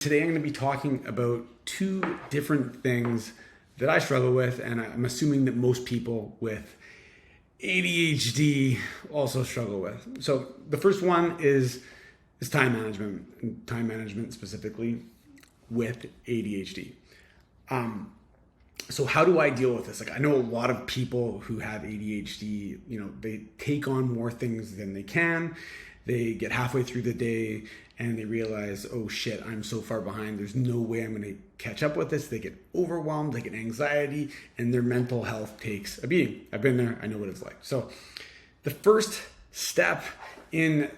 Today I'm going to be talking about two different things that I struggle with, and I'm assuming that most people with ADHD also struggle with. So the first one is time management, and time management specifically with ADHD. So how do I deal with this? Like, I know a lot of people who have ADHD, they take on more things than they can. They get halfway through the day and they realize, oh shit, I'm so far behind. There's no way I'm going to catch up with this. They get overwhelmed, they get anxiety, and their mental health takes a beating. I've been there. I know what it's like. So the first step in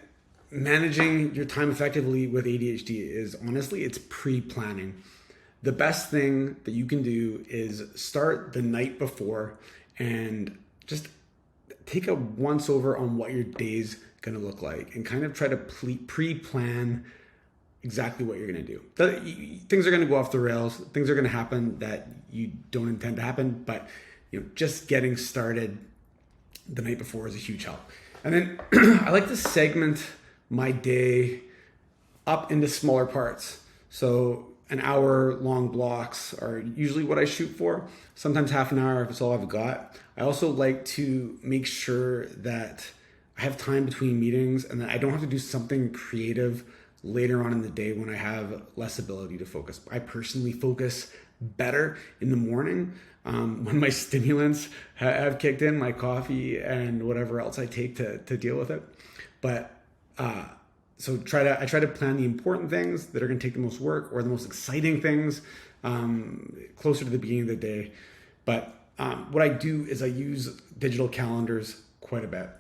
managing your time effectively with ADHD is, honestly, it's pre-planning. The best thing that you can do is start the night before and just take a once over on what your day's going to look like and kind of try to pre-plan exactly what you're going to do. Things are going to go off the rails. Things are going to happen that you don't intend to happen, but just getting started the night before is a huge help. And then I like to segment my day up into smaller parts. So an hour long blocks are usually what I shoot for. Sometimes half an hour if it's all I've got. I also like to make sure that I have time between meetings and that I don't have to do something creative later on in the day when I have less ability to focus. I personally focus better in the morning when my stimulants have kicked in, my coffee and whatever else I take to deal with it. But so I try to plan the important things that are going to take the most work, or the most exciting things closer to the beginning of the day. But what I do is I use digital calendars quite a bit.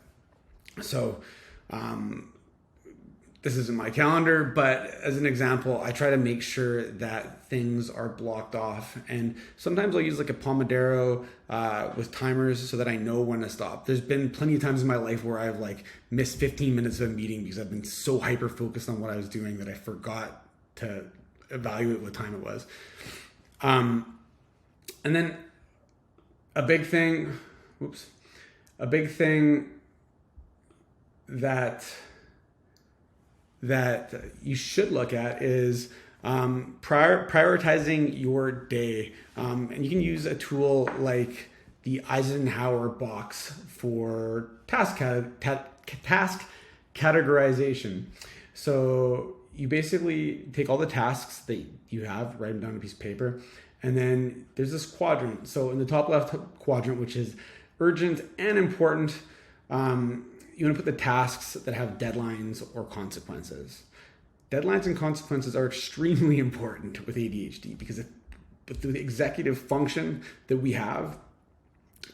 So this isn't my calendar, but as an example, I try to make sure that things are blocked off. And sometimes I'll use like a Pomodoro with timers so that I know when to stop. There's been plenty of times in my life where I've missed 15 minutes of a meeting because I've been so hyper focused on what I was doing that I forgot to evaluate what time it was. And then a big thing that you should look at is prioritizing your day. And you can use a tool like the Eisenhower box for task categorization. So you basically take all the tasks that you have, write them down on a piece of paper, and then there's this quadrant. So in the top left quadrant, which is urgent and important, you want to put the tasks that have deadlines or consequences. Deadlines and consequences are extremely important with ADHD because with the executive function that we have,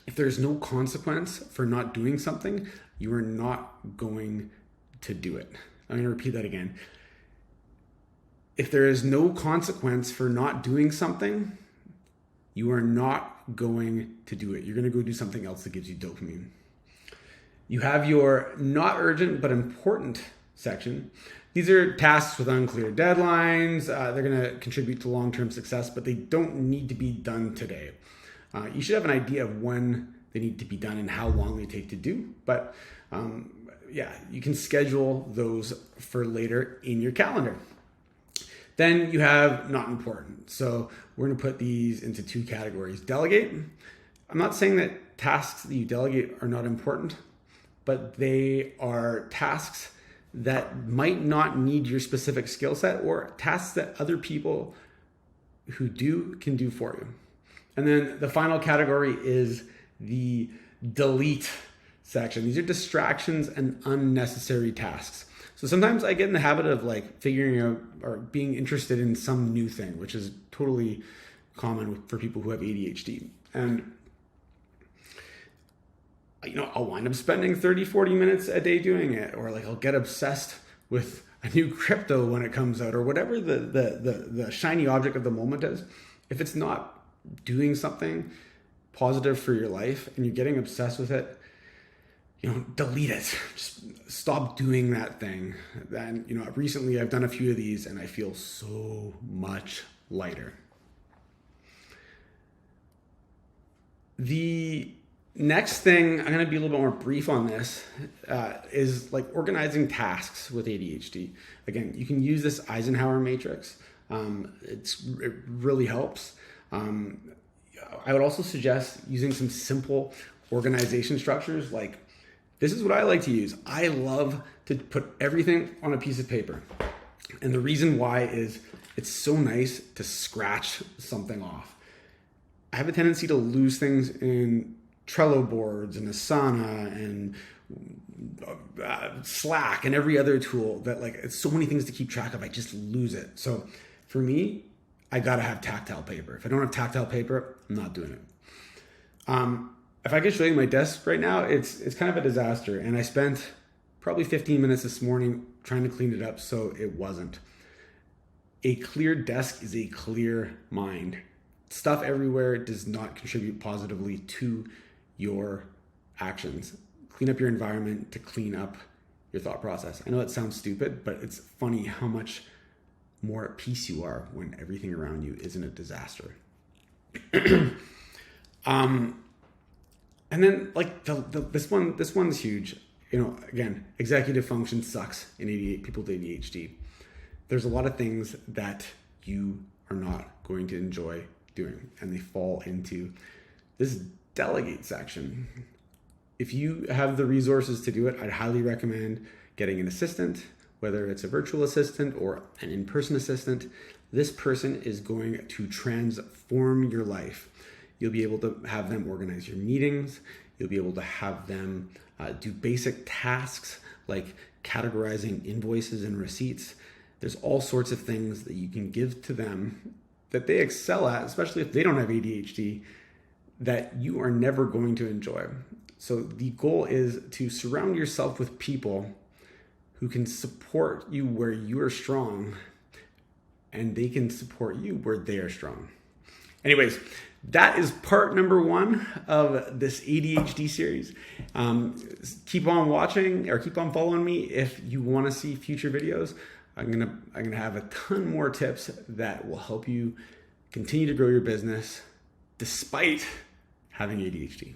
if there's no consequence for not doing something, you are not going to do it. I'm going to repeat that again. If there is no consequence for not doing something, you are not going to do it. You're going to go do something else that gives you dopamine. You have your not urgent but important section. These are tasks with unclear deadlines. They're going to contribute to long-term success, but they don't need to be done today. You should have an idea of when they need to be done and how long they take to do. But you can schedule those for later in your calendar. Then you have not important. So we're going to put these into two categories. Delegate. I'm not saying that tasks that you delegate are not important, but they are tasks that might not need your specific skill set, or tasks that other people who do can do for you. And then the final category is the delete section. These are distractions and unnecessary tasks. So sometimes I get in the habit of figuring out or being interested in some new thing, which is totally common for people who have ADHD. And I'll wind up spending 30, 40 minutes a day doing it, or I'll get obsessed with a new crypto when it comes out, or whatever the shiny object of the moment is. If it's not doing something positive for your life and you're getting obsessed with it, delete it. Just stop doing that thing. Then, recently I've done a few of these and I feel so much lighter. The next thing, I'm going to be a little bit more brief on this, is organizing tasks with ADHD. Again, you can use this Eisenhower Matrix. It really helps. I would also suggest using some simple organization structures. Like, this is what I like to use. I love to put everything on a piece of paper. And the reason why is it's so nice to scratch something off. I have a tendency to lose things in Trello boards and Asana and Slack and every other tool that, like, it's so many things to keep track of. I just lose it. So for me, I gotta have tactile paper. If I don't have tactile paper, I'm not doing it. If I could show you my desk right now, it's kind of a disaster. And I spent probably 15 minutes this morning trying to clean it up so it wasn't. A clear desk is a clear mind. Stuff everywhere does not contribute positively to your actions. Clean up your environment to clean up your thought process. I know it sounds stupid, but it's funny how much more at peace you are when everything around you isn't a disaster. And then, like, this one's huge. You know, again, executive function sucks in people with ADHD. There's a lot of things that you are not going to enjoy doing, and they fall into this delegate section. If you have the resources to do it, I'd highly recommend getting an assistant, whether it's a virtual assistant or an in-person assistant. This person is going to transform your life. You'll be able to have them organize your meetings. You'll be able to have them do basic tasks like categorizing invoices and receipts. There's all sorts of things that you can give to them that they excel at, especially if they don't have ADHD, that you are never going to enjoy. So the goal is to surround yourself with people who can support you where you are strong, and they can support you where they are strong. Anyways, that is part number 1 of this ADHD series. Keep on watching or keep on following me if you want to see future videos. I'm gonna have a ton more tips that will help you continue to grow your business despite having ADHD.